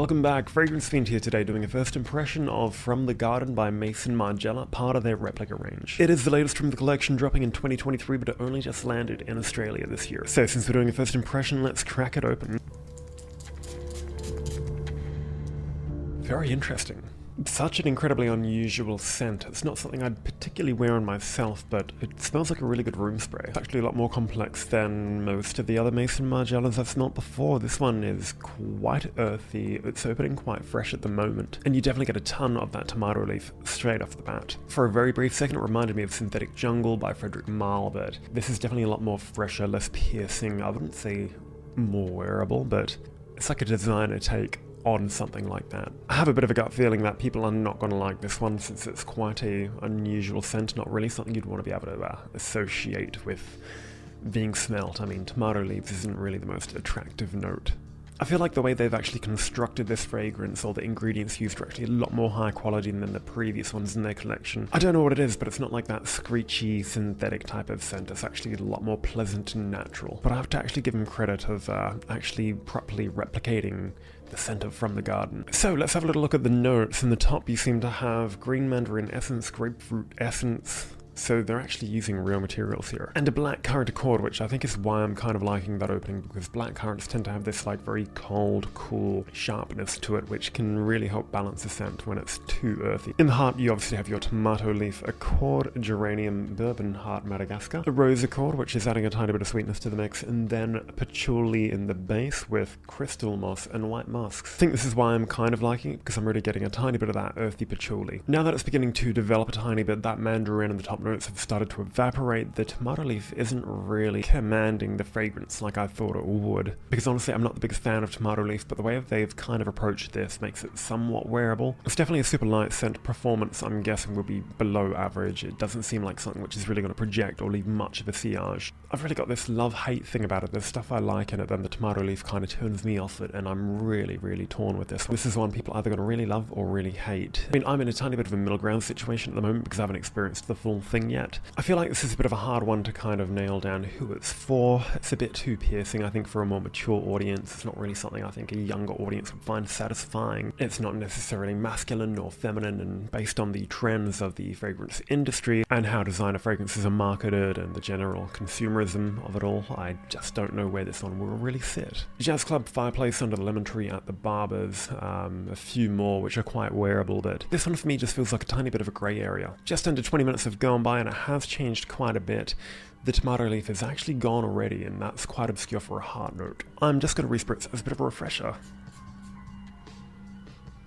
welcome back. Fragrance Fiend here today doing a first impression of From The Garden by Maison Margiela, part of their Replica range. It is the latest from the collection, dropping in 2023, but it only just landed in Australia this year. So since we're doing a first impression, let's crack it open. Very interesting. Such an incredibly unusual scent. It's not something I'd particularly wear on myself, but it smells like a really good room spray. It's actually a lot more complex than most of the other Maison Margielas I've smelled before. This one is quite earthy. It's opening quite fresh at the moment, and you definitely get a ton of that tomato leaf straight off the bat. For a very brief second, it reminded me of Synthetic Jungle by Frederick Malle, but this is definitely a lot more fresher, less piercing. I wouldn't say more wearable, but it's like a designer take on something like that. I have a bit of a gut feeling that people are not going to like this one, since it's quite a unusual scent, not really something you'd want to be able to associate with being smelt. I mean, tomato leaves isn't really the most attractive note. I feel like the way they've actually constructed this fragrance, or the ingredients used, are actually a lot more high quality than the previous ones in their collection. I don't know what it is, but it's not like that screechy, synthetic type of scent. It's actually a lot more pleasant and natural. But I have to actually give them credit of actually properly replicating the scent of From The Garden. So let's have a little look at the notes. In the top you seem to have green mandarin essence, grapefruit essence, so they're actually using real materials here. And a black currant accord, which I think is why I'm kind of liking that opening, because black currants tend to have this like very cold, cool sharpness to it, which can really help balance the scent when it's too earthy. In the heart you obviously have your tomato leaf accord, geranium, bourbon heart Madagascar, a rose accord, which is adding a tiny bit of sweetness to the mix, and then patchouli in the base with crystal moss and white musks. I think this is why I'm kind of liking it, because I'm really getting a tiny bit of that earthy patchouli. Now that it's beginning to develop a tiny bit, that mandarin and the top notes have started to evaporate. The tomato leaf isn't really commanding the fragrance like I thought it would, because honestly I'm not the biggest fan of tomato leaf, but the way they've kind of approached this makes it somewhat wearable. It's definitely a super light scent. Performance, I'm guessing, will be below average. It doesn't seem like something which is really going to project or leave much of a sillage. I've really got this love-hate thing about it. There's stuff I like in it, then the tomato leaf kind of turns me off it, and I'm really torn with this. This is one people are either going to really love or really hate. I mean, I'm in a tiny bit of a middle ground situation at the moment because I haven't experienced the full thing yet. I feel like this is a bit of a hard one to kind of nail down who it's for. It's a bit too piercing, I think, for a more mature audience. It's not really something I think a younger audience would find satisfying. It's not necessarily masculine or feminine, and based on the trends of the fragrance industry and how designer fragrances are marketed and the general consumerism of it all, I just don't know where this one will really sit. Jazz Club, Fireplace, Under the Lemon Tree, At the Barber's, a few more which are quite wearable, but this one for me just feels like a tiny bit of a grey area. Just under 20 minutes have gone by and it has changed quite a bit. The tomato leaf is actually gone already, and that's quite obscure for a heart note. I'm just going to respritz as a bit of a refresher.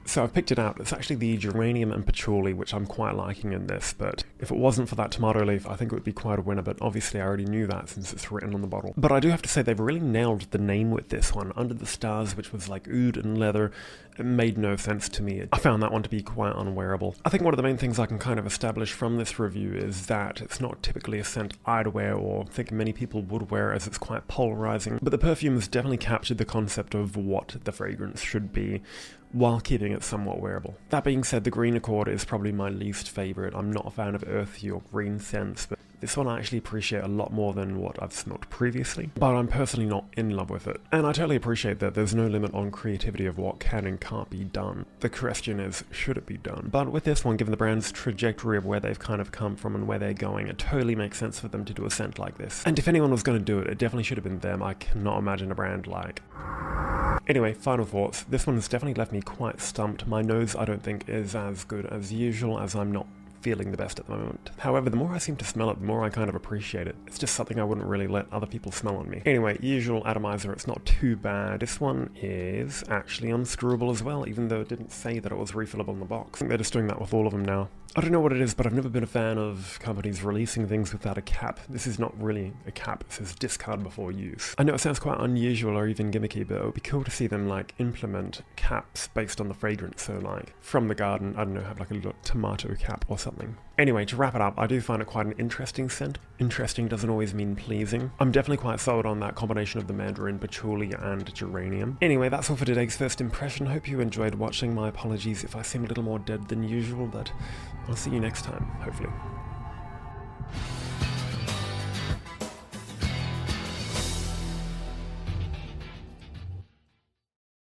So I've picked it out. It's actually the geranium and patchouli, which I'm quite liking in this, but if it wasn't for that tomato leaf, I think it would be quite a winner, but obviously I already knew that since it's written on the bottle. But I do have to say they've really nailed the name with this one. Under the Stars, which was like oud and leather, it made no sense to me. I found that one to be quite unwearable. I think one of the main things I can kind of establish from this review is that it's not typically a scent I'd wear or think many people would wear, as it's quite polarizing, but the perfume has definitely captured the concept of what the fragrance should be, while keeping it somewhat wearable. That being said, the green accord is probably my least favorite. I'm not a fan of earthy or green scents, but this one I actually appreciate a lot more than what I've smelled previously, but I'm personally not in love with it. And I totally appreciate that there's no limit on creativity of what can and can't be done. The question is, should it be done? But with this one, given the brand's trajectory of where they've kind of come from and where they're going, it totally makes sense for them to do a scent like this. And if anyone was going to do it, it definitely should have been them. I cannot imagine a brand like... Anyway, final thoughts. This one has definitely left me quite stumped. My nose, I don't think, is as good as usual, as I'm not feeling the best at the moment. However, the more I seem to smell it, the more I kind of appreciate it. It's just something I wouldn't really let other people smell on me. Anyway, usual atomizer, it's not too bad. This one is actually unscrewable as well, even though it didn't say that it was refillable in the box. I think they're just doing that with all of them now. I don't know what it is, but I've never been a fan of companies releasing things without a cap. This is not really a cap, it says discard before use. I know it sounds quite unusual or even gimmicky, but it would be cool to see them like implement caps based on the fragrance. So like From The Garden, I don't know, have like a little tomato cap or something. Anyway, to wrap it up, I do find it quite an interesting scent. Interesting doesn't always mean pleasing. I'm definitely quite sold on that combination of the mandarin, patchouli, and geranium. Anyway, that's all for today's first impression. Hope you enjoyed watching. My apologies if I seem a little more dead than usual, but I'll see you next time, hopefully.